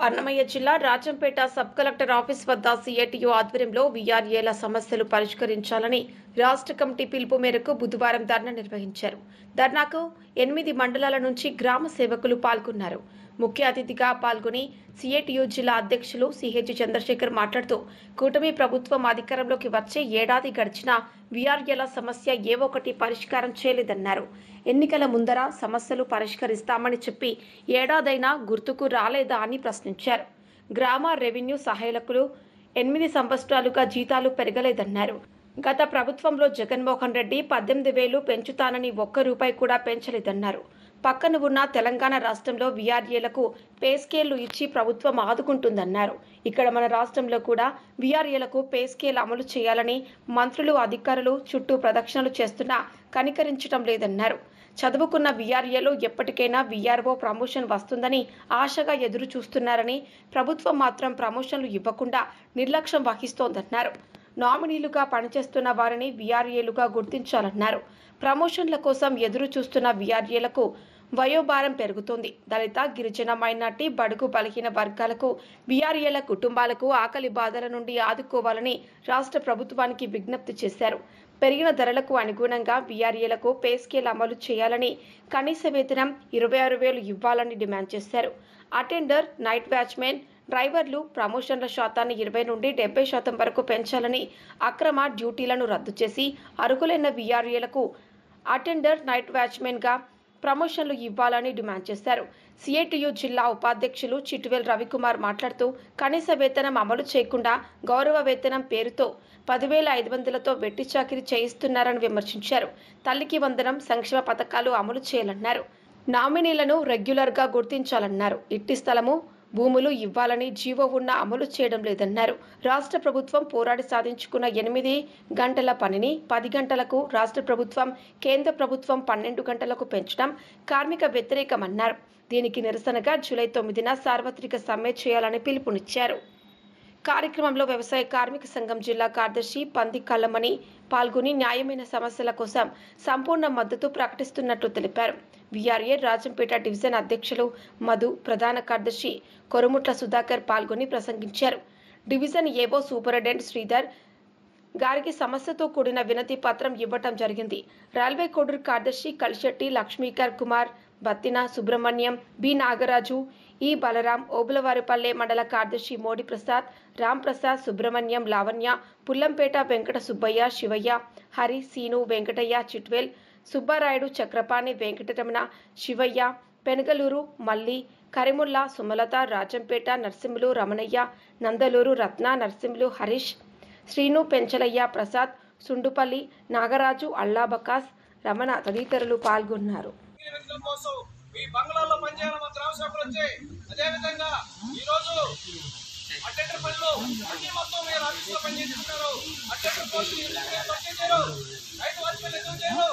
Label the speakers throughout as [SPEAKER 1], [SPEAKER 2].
[SPEAKER 1] అన్నమయ్య జిల్లా Rajampet sub collector office వద్ద CITU ఆధ్వర్యంలో వీఆర్ఏల సమస్యలు పరిష్కరించాలని రాష్ట్ర కమిటీ పిలుపు మేరకు బుధవారం ధర్నా నిర్వహించారు. ధర్నాకు 8 మండలాల నుంచి గ్రామ సేవకులు పాల్గొన్నారు. ముఖ్య అతిథిగా పాల్గొని సిఐటియు జిల్లా అధ్యక్షులు సిహెచ్ చంద్రశేఖర్ మాట్లాడుతూ కూటమి ప్రభుత్వం అధికారంలోకి వచ్చే ఏడాది గడిచినా వీఆర్ఏల సమస్య ఏ ఒక్కటి పరిష్కారం చేయలేదన్నారు. ఎన్నికల ముందర సమస్యలు పరిష్కరిస్తామని చెప్పి ఏడాదైనా గుర్తుకు రాలేదా అని ప్రశ్నించారు. గ్రామ రెవెన్యూ సహాయకులు 8 సంవత్సరాలుగా జీతాలు పెరగలేదన్నారు. గత ప్రభుత్వంలో జగన్మోహన్ రెడ్డి 18,000 పెంచుతానని ఒక్క రూపాయి కూడా పెంచలేదన్నారు. పక్కన ఉన్న తెలంగాణ రాష్ట్రంలో వీఆర్ఏలకు పే స్కేళ్లు ఇచ్చి ప్రభుత్వం ఆదుకుంటుందన్నారు. ఇక్కడ మన రాష్ట్రంలో కూడా వీఆర్ఏలకు పే స్కేల్ అమలు చేయాలని మంత్రులు అధికారులు చుట్టూ ప్రదక్షిణలు చేస్తున్నా కనికరించడం లేదన్నారు. చదువుకున్న వీఆర్ఏలు ఎప్పటికైనా వీఆర్ఓ ప్రమోషన్ వస్తుందని ఆశగా ఎదురు చూస్తున్నారని ప్రభుత్వం మాత్రం ప్రమోషన్లు ఇవ్వకుండా నిర్లక్ష్యం వహిస్తోందన్నారు. నామినీలుగా పనిచేస్తున్న వారిని వీఆర్ఏలుగా గుర్తించాలన్నారు. ప్రమోషన్ల కోసం ఎదురు చూస్తున్న వీఆర్ఏలకు వయోభారం పెరుగుతోంది. దళిత, గిరిజన, మైనార్టీ, బడుగు బలహీన వర్గాలకు వీఆర్ఏల కుటుంబాలకు ఆకలి బాధల నుండి ఆదుకోవాలని రాష్ట్ర ప్రభుత్వానికి విజ్ఞప్తి చేశారు. పెరిగిన ధరలకు అనుగుణంగా వీఆర్ఏలకు పే స్కేల్ అమలు చేయాలని, కనీస వేతనం 26,000 ఇవ్వాలని డిమాండ్ చేశారు. అటెండర్, నైట్ వాచ్మెన్, డ్రైవర్లు ప్రమోషన్ల శాతాన్ని 20 నుండి 70% వరకు పెంచాలని, అక్రమ డ్యూటీలను రద్దు చేసి అర్హులైన వీఆర్ఏలకు అటెండర్, నైట్ వాచ్మెన్గా ప్రమోషన్లు ఇవ్వాలని డిమాండ్ చేశారు. సిఐటియు జిల్లా ఉపాధ్యక్షులు చిట్వేల్ రవికుమార్ మాట్లాడుతూ కనీస వేతనం అమలు చేయకుండా గౌరవ వేతనం పేరుతో 10,500తో వెట్టి చాకిరీ చేయిస్తున్నారని విమర్శించారు. తల్లికి వందనం, సంక్షేమ పథకాలు అమలు చేయాలన్నారు. నామినీలను రెగ్యులర్గా గుర్తించాలన్నారు. ఇట్టి స్థలము, భూములు ఇవ్వాలని జీవో ఉన్న అమలు చేయడం లేదన్నారు. రాష్ట్ర ప్రభుత్వం పోరాడి సాధించుకున్న 8 గంటల పనిని 10 గంటలకు రాష్ట్ర ప్రభుత్వం, కేంద్ర ప్రభుత్వం 12 గంటలకు పెంచడం కార్మిక వ్యతిరేకమన్నారు. దీనికి నిరసనగా జూలై 9న సార్వత్రిక సమ్మె చేయాలని పిలుపునిచ్చారు. కార్యక్రమంలో వ్యవసాయ కార్మిక సంఘం జిల్లా కార్యదర్శి పంది కల్లమణి పాల్గొని న్యాయమైన సమస్యల కోసం సంపూర్ణ మద్దతు ప్రకటిస్తున్నట్లు తెలిపారు. వీఆర్ఏ రాజంపేట డివిజన్ అధ్యక్షులు మధు, ప్రధాన కార్యదర్శి కొరుముట్ల సుధాకర్ పాల్గొని ప్రసంగించారు. డివిజన్ ఏవో సూపరింటెండెంట్ శ్రీధర్ గారికి సమస్యతో కూడిన వినతి పత్రం ఇవ్వటం జరిగింది. రైల్వే కోడూరు కార్యదర్శి కలిశెట్టి లక్ష్మీకర్ కుమార్, బత్తిన సుబ్రహ్మణ్యం, బి నాగరాజు, ఈ బలరాం, ఓబులవారిపల్లె మండల కార్యదర్శి మోడి ప్రసాద్, రామ్ ప్రసాద్, సుబ్రహ్మణ్యం, లావణ్య, పుల్లంపేట వెంకట సుబ్బయ్య, శివయ్య, హరి, సీను, వెంకటయ్య, చిట్వేల్, సుబ్బారాయుడు, చక్రపాణి, వెంకటరమణ, శివయ్య, పెనగలూరు, మల్లి, కరిముల్లా, సుమలత, రాజంపేట, నర్సింహులు, రమణయ్య, నందలూరు, రత్న, నర్సింహులు, హరీష్, శ్రీను, పెంచలయ్య, ప్రసాద్, సుండుపల్లి, నాగరాజు, అల్లాబకాస్, రమణ తదితరులు పాల్గొన్నారు.
[SPEAKER 2] ఈ బంగ్లాల్లో పనిచేయాలని మా గ్రామ సేవకులు వచ్చాయి. అదేవిధంగా ఈరోజు అటెండర్ పనులు అన్ని మొత్తం మీరు ఆఫీసులో పనిచేస్తున్నారు. అటెండర్ పోస్టులు భర్తీ చేయరు, నైట్ వాచ్మెన్ ఎందుకు చేయరు,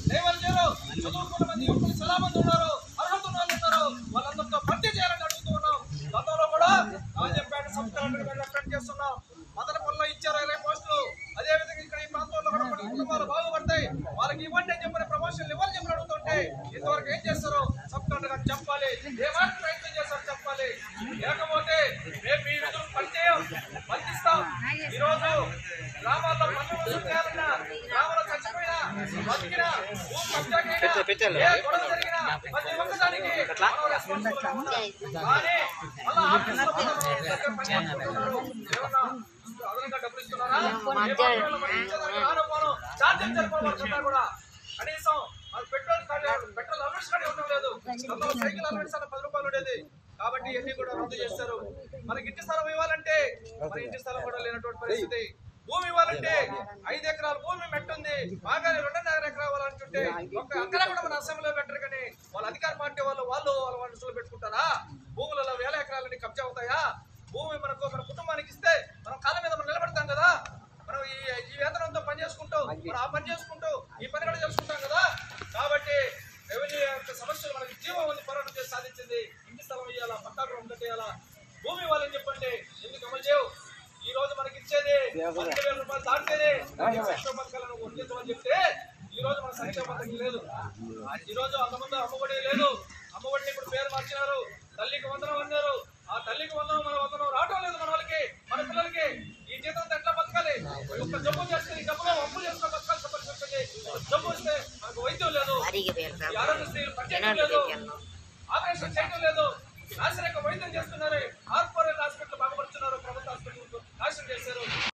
[SPEAKER 2] డ్రైవర్లు చేయరు, చదువుకున్న మంది యువకులు చాలా మంది ఉన్నారు, అర్హత ఉన్నారు, వాళ్ళందరితో భర్తీ చేయాలని అడుగుతూ ఉన్నాం. గతంలో కూడా రాజంపేట సబ్ కలెక్టర్ అటెండ్ చేస్తున్నాం. మదనపల్లిలో ఇచ్చారు 20 పోస్టులు. అదేవిధంగా ఇక్కడ ఈ ప్రాంతంలో కూడా కొన్ని కుటుంబాలు బాగుపడతాయి, వాళ్ళకి ఇవ్వండి అని చెప్పిన ప్రమోషన్లు ఇవ్వాలని చెప్పి అడుగుతుంటే ఇంతవరకు ఏం చేస్తారో సబ్ కలెక్టర్ గారు చెప్పాలి. ఏమాత్రం ప్రయత్నం చేస్తారో చెప్పాలి. లేకపోతే మేము మీ విధులు పనిచేయం, బంధిస్తాం. ఈరోజు గ్రామాల్లో పనులు వసూలు చేయాలన్నా, గ్రామంలో చచ్చిపోయినా, బతికినా, భూమి కబ్జాకైనా, ఏ గొడవ జరిగినా ప్రతి ఒక్కదానికి రెస్పాన్సిబుల్గా ఉంటాం. కానీ మళ్ళా ఆఫీసులో పనిచేస్తున్నారు. ఏమన్నా అదనంగా డబ్బులు ఇస్తున్నారా? ఛార్జీలు జరుపుకోవాలన్నా కూడా కనీసం పెట్రోల్ అలవెన్స్ కూడా ఇవ్వడం లేదు. సైకిల్ అలవెన్స్ అన్న 10 రూపాయలు ఉండేది. కాబట్టి ఇవన్నీ కూడా రద్దు చేస్తారు. మనకి ఇంటి స్థలం ఇవ్వాలంటే మన ఇంటి స్థలం కూడా లేనటువంటి పరిస్థితి. భూమి ఇవ్వాలంటే 5 ఎకరాల భూమి మెట్టుంది, బాగానే 2.5 ఎకరాలు ఇవ్వాలంటుంటే ఒక ఎకరా కూడా మన అసెంబ్లీలో పెట్టరు. కానీ వాళ్ళ అధికార పార్టీ వాళ్ళ మనసులో పెట్టుకుంటారా? భూములలో 1000 ఎకరాలని కబ్జా అవుతాయా? భూమి మన కుటుంబానికి ఇస్తే మనం కాళ్ళ మీద మనం నిలబడతాం కదా. మనం ఈ వేతనంతో పని చేసుకుంటూ, మనం ఆ పని చేసుకుంటూ ఈ పని కూడా చేసుకుంటాం కదా. కాబట్టి రెవెన్యూ యొక్క సమస్యలు మనకి జీవం ఉంది, పోరాటం చేసి సాధించింది. ఇంటి స్థలం ఇవ్వాలా, పట్టాగ్రహం కట్టేయాలా, భూమి ఇవ్వాలని చెప్పండి. ఎందుకు అమలు చేయవు? ఈ రోజు మనకి ఇచ్చేది 10,000 రూపాయలు దాటితేనే సంక్షేమ పథకాలను వర్తించమని చెప్తే ఈ రోజు మన సంక్షేమ పథకం లేదు. ఈ రోజు అంతకుముందు అమ్మఒడి లేదు, అమ్మఒడిని ఇప్పుడు పేరు మార్చినారు, తల్లికి వందనం అన్నారు.
[SPEAKER 3] ఖాళీగా
[SPEAKER 2] ఈ ఆరోగ్యశ్రీలు పనిచేయడం లేదు, ఆపరేషన్ చేయడం లేదు, నాశనక వైద్యం చేస్తున్నారు, కార్పొరేట్ హాస్పిటల్ బాగుపడుతున్నారు, ప్రభుత్వ హాస్పిటల్ నాశనం చేశారు.